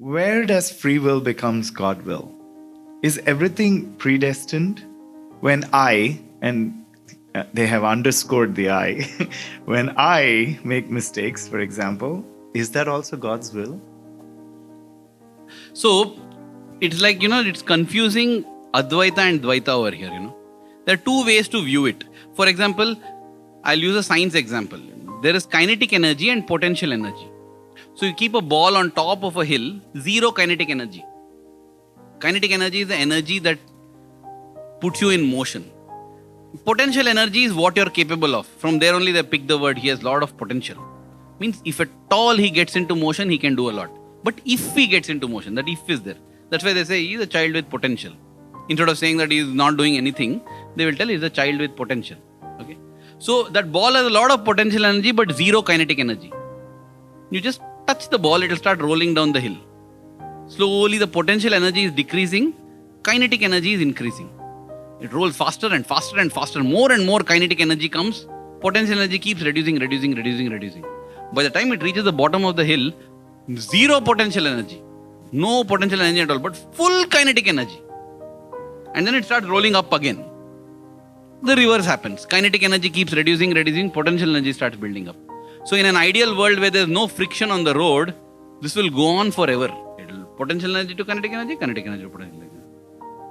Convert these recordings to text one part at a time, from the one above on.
Where does free will becomes God will? Is everything predestined? When and they have underscored the I, when I make mistakes, for example, is that also God's will? So, it's like, it's confusing Advaita and Dvaita over here, There are two ways to view it. For example, I'll use a science example. There is kinetic energy and potential energy. So you keep a ball on top of a hill, zero kinetic energy. Kinetic energy is the energy that puts you in motion. Potential energy is what you're capable of. From there only they pick the word, he has a lot of potential. Means if at all he gets into motion, he can do a lot. But if he gets into motion, that if is there. That's why they say he is a child with potential. Instead of saying that he is not doing anything, they will tell he is a child with potential. Okay. So that ball has a lot of potential energy but zero kinetic energy. You just touch the ball, it will start rolling down the hill. Slowly the potential energy is decreasing, kinetic energy is increasing. It rolls faster and faster and faster. More and more kinetic energy comes, potential energy keeps reducing. By the time it reaches the bottom of the hill, zero potential energy. No potential energy at all, but full kinetic energy. And then it starts rolling up again. The reverse happens. Kinetic energy keeps reducing, potential energy starts building up. So in an ideal world where there is no friction on the road, this will go on forever. Potential energy to kinetic energy to potential energy.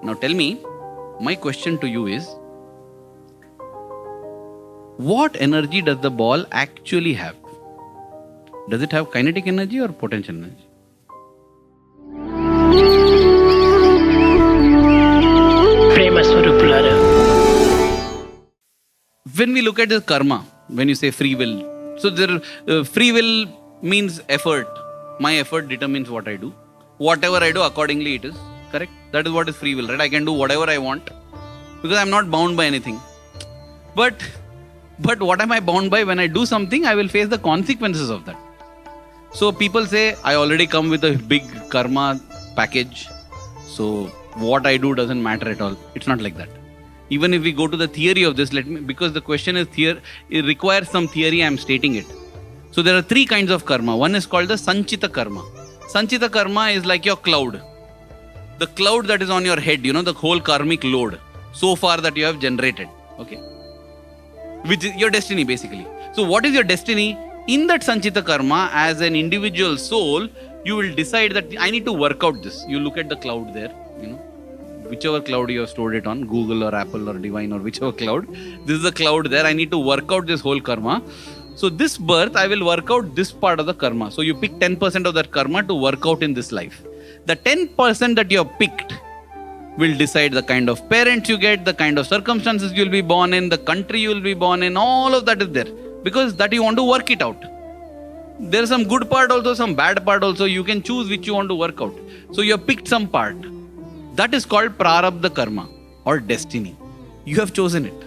Now tell me, my question to you is, what energy does the ball actually have? Does it have kinetic energy or potential energy? When we look at the karma, when you say free will, so free will means effort. My effort determines what I do. Whatever I do, accordingly it is. Correct? That is what is free will, right? I can do whatever I want because I am not bound by anything. But what am I bound by? When I do something, I will face the consequences of that. So people say, I already come with a big karma package. So what I do doesn't matter at all. It's not like that. Even if we go to the theory of this, because the question is it requires some theory, I am stating it. So there are three kinds of karma. One is called the Sanchita karma. Sanchita karma is like your cloud. The cloud that is on your head, the whole karmic load so far that you have generated. Okay? Which is your destiny basically. So what is your destiny? In that Sanchita karma, as an individual soul, you will decide that I need to work out this. You look at the cloud there, whichever cloud you have stored it on, Google or Apple or Divine or whichever cloud. This is the cloud there. I need to work out this whole karma. So this birth, I will work out this part of the karma. So you pick 10% of that karma to work out in this life. The 10% that you have picked will decide the kind of parents you get, the kind of circumstances you will be born in, the country you will be born in, all of that is there. Because that you want to work it out. There is some good part also, some bad part also. You can choose which you want to work out. So you have picked some part. That is called prarabdha karma or destiny. You have chosen it.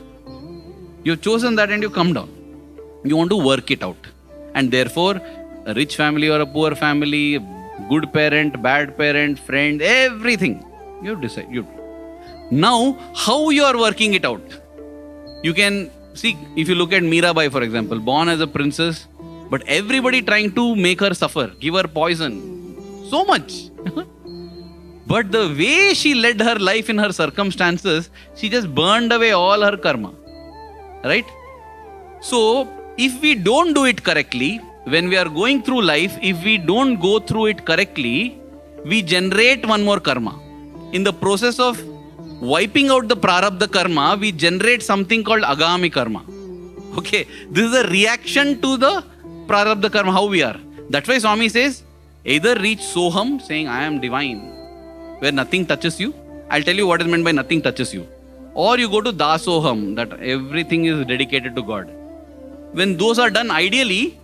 You have chosen that and you come down. You want to work it out. And therefore, a rich family or a poor family, good parent, bad parent, friend, everything. You have decided. Now, how you are working it out? You can see, if you look at Mirabai, for example, born as a princess, but everybody trying to make her suffer, give her poison. So much. But the way she led her life in her circumstances, she just burned away all her karma. Right? So, if we don't do it correctly, when we are going through life, if we don't go through it correctly, we generate one more karma. In the process of wiping out the prarabdha karma, we generate something called agami karma. Okay, this is a reaction to the prarabdha karma, how we are. That's why Swami says, either reach Soham, saying I am divine, where nothing touches you. I'll tell you what is meant by nothing touches you. Or you go to Dasoham, that everything is dedicated to God. When those are done, ideally,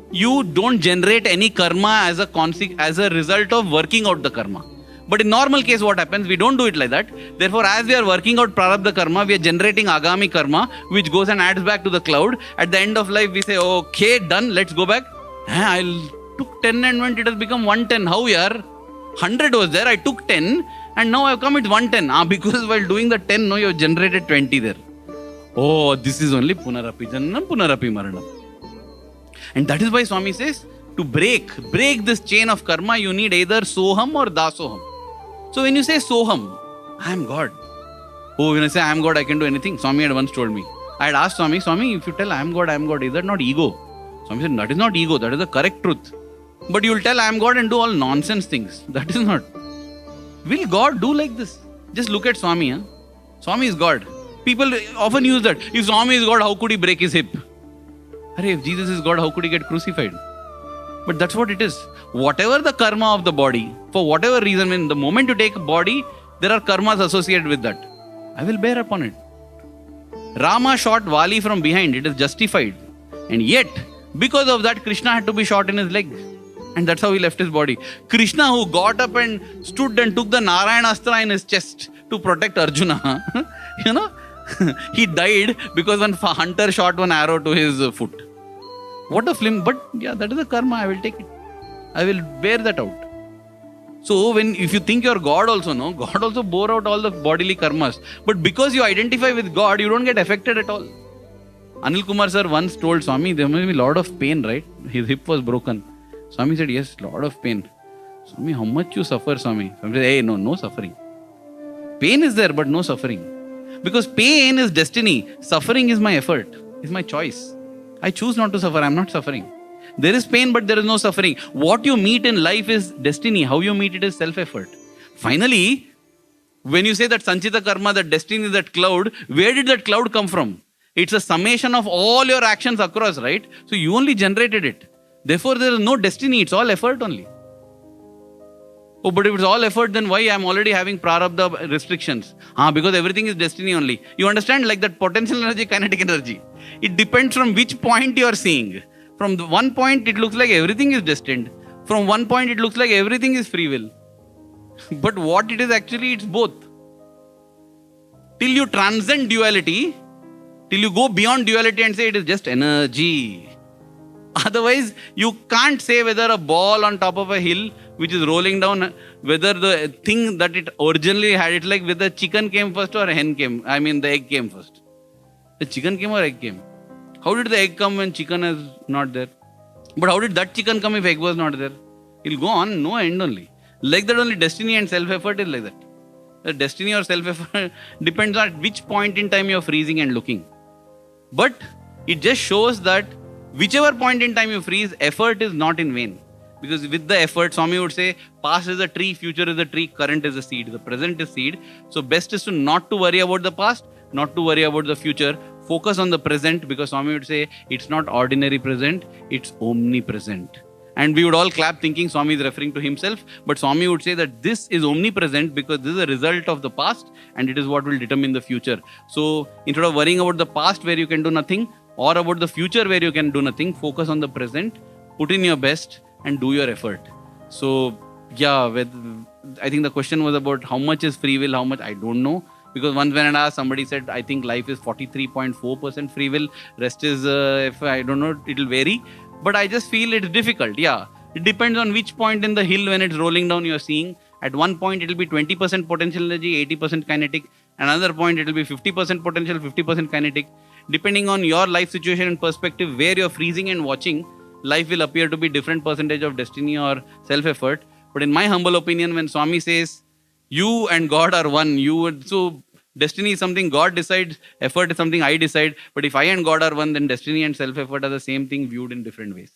you don't generate any karma as a result of working out the karma. But in normal case, what happens? We don't do it like that. Therefore, as we are working out prarabdha karma, we are generating agami karma, which goes and adds back to the cloud. At the end of life, we say, okay, done, let's go back. I took 10 and went, it has become 110. How we are? 100 was there, I took 10 and now I have come with 110. Because while doing the 10, you have generated 20 there. Oh, this is only punarapi jananam, punarapi maranam. And that is why Swami says, To break this chain of karma, you need either Soham or Dasoham. So when you say Soham, I am God. Oh, when I say I am God, I can do anything. Swami had once told me. I had asked Swami, if you tell I am God, is that not ego? Swami said, that is not ego, that is the correct truth. But you will tell I am God and do all nonsense things. That is not. Will God do like this? Just look at Swami. Huh? Swami is God. People often use that. If Swami is God, how could he break his hip? If Jesus is God, how could he get crucified? But that's what it is. Whatever the karma of the body, for whatever reason, when the moment you take a body, there are karmas associated with that. I will bear upon it. Rama shot Vali from behind. It is justified. And yet, because of that, Krishna had to be shot in his leg. And that's how he left his body. Krishna, who got up and stood and took the Narayana-astra in his chest to protect Arjuna, he died because one hunter shot one arrow to his foot. What a film. But yeah, that is the karma. I will take it. I will bear that out. So if you think you're God also, no, God also bore out all the bodily karmas. But because you identify with God, you don't get affected at all. Anil Kumar sir once told Swami, there must be a lot of pain, right? His hip was broken. Swami said, yes, lot of pain. Swami, how much you suffer, Swami? Swami said, hey, no suffering. Pain is there, but no suffering. Because pain is destiny. Suffering is my effort, is my choice. I choose not to suffer, I'm not suffering. There is pain, but there is no suffering. What you meet in life is destiny. How you meet it is self-effort. Finally, when you say that Sanchita Karma, that destiny, that cloud, where did that cloud come from? It's a summation of all your actions across, right? So you only generated it. Therefore, there is no destiny. It's all effort only. Oh, but if it's all effort, then why I'm already having prarabdha restrictions? Because everything is destiny only. You understand, like that potential energy, kinetic energy. It depends from which point you are seeing. From one point, it looks like everything is destined. From one point, it looks like everything is free will. But what it is actually, it's both. Till you transcend duality, till you go beyond duality and say it is just energy. Otherwise, you can't say whether a ball on top of a hill which is rolling down, whether the thing that it originally had, it's like whether chicken came first or hen came. The egg came first. The chicken came or egg came? How did the egg come when chicken is not there? But how did that chicken come if egg was not there? It'll go on, no end only. Like that only destiny and self-effort is like that. The destiny or self-effort depends on which point in time you're freezing and looking. But it just shows that whichever point in time you freeze, effort is not in vain. Because with the effort, Swami would say, past is a tree, future is a tree, current is a seed, the present is seed. So best is to not to worry about the past, not to worry about the future. Focus on the present, because Swami would say, it's not ordinary present, it's omnipresent. And we would all clap thinking Swami is referring to himself. But Swami would say that this is omnipresent because this is a result of the past and it is what will determine the future. So instead of worrying about the past where you can do nothing, or about the future where you can do nothing, focus on the present, put in your best and do your effort. So yeah, I think the question was about how much is free will, how much, I don't know. Because once when I asked, somebody said, I think life is 43.4% free will. Rest is, if I don't know, it will vary. But I just feel it's difficult. Yeah, it depends on which point in the hill when it's rolling down you're seeing. At one point, it will be 20% potential energy, 80% kinetic. Another point, it will be 50% potential, 50% kinetic. Depending on your life situation and perspective, where you're freezing and watching, life will appear to be different percentage of destiny or self-effort. But in my humble opinion, when Swami says, you and God are one, so destiny is something God decides, effort is something I decide. But if I and God are one, then destiny and self-effort are the same thing viewed in different ways.